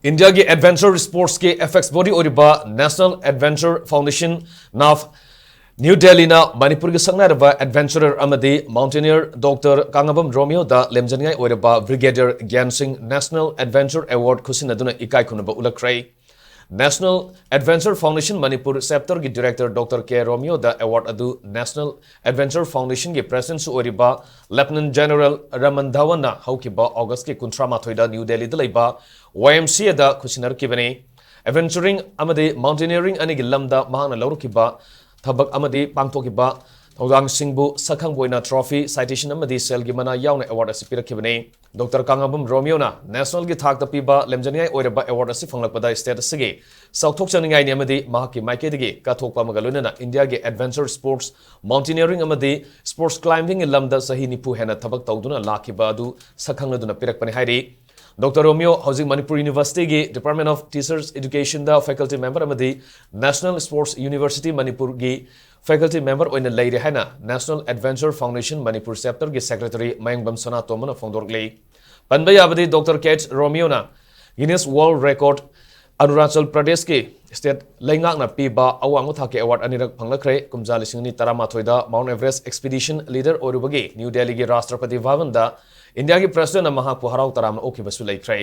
India के adventure sports के एफेक्स बॉडी ओरिबा नेशनल एडवेंचर फाउंडेशन नाफ न्यू दिल्ली ना मणिपुर के संगनारबा एडवेंचरर अमदी माउंटेनियर डॉक्टर कांगाबम रोमियो दा लेमजनिंगाई ओरिबा brigadier Gyan Singh national adventure award खुसिनदुना इकाई खुनबा उलखरै national adventure foundation Manipur chapter की डायरेक्टर डॉक्टर के रोमियो द अवार्ड अदु नेशनल एडवेंचर फाउंडेशन के प्रेसिडेंट ओरिबा लेफ्टिनेंट जनरल रमन धवन हौकिबा अगस्त के 19 दा न्यू दिल्ली दा लैबा YMCA दा खुसिनर किबने एडवेंचरिंग अमदे माउंटेनियरिंग अनि गी लमदा महाना लौरकिबा थबक अमदे पांगथोकिबा थौदांग सिंहबु सखंग बोइना ट्रॉफी साइटेशन अमदे सेल गी मना यावना अवार्ड असि पिरकिबने डॉक्टर कांगाबम रोमियो ना नेशनल की थाक तपीबा लेमजनियाई ओइरबा अवार्ड असि फंगलकपदा स्टेट असि साउथोक चनिंगाई नेमदे महाकी माइकेदगे काथोकपा मगलुनना इंडिया के एडवेंचर स्पोर्ट्स माउंटेनियरिंग अमदे स्पोर्ट्स क्लाइंबिंग लमदा सही निपु हेना थबक तौदुना लाखिबा अदु सखंगलदुना पिरकपने हाइरि डॉक्टर रोमियो हाउसिंग मणिपुर यूनिवर्सिटी की डिपार्टमेंट ऑफ टीचर्स एजुकेशन दा फैकल्टी मेंबर अमदी नेशनल स्पोर्ट्स यूनिवर्सिटी मणिपुर की फैकल्टी मेंबर ओइन लेरे हैना national adventure foundation Manipur chapter की सेक्रेटरी मयंगबम सना तोमन फोंदोरले पनबय अबदी डॉक्टर केट रोमियो ना Guinness world record Arunachal Pradesh के स्टेट लेंगाकना पीबा अवांग थाके अवार्ड अनिरक फंगलखरे कुमजा लिसिंगनी तरामाथोइदा माउंट एवरेस्ट एक्सपीडिशन लीडर ओरुबगे न्यू दिल्ली के राष्ट्रपति भवन दा इंडिया की प्रेसिडेंट महाकु हराव तराम ओखिबसु लेख्रै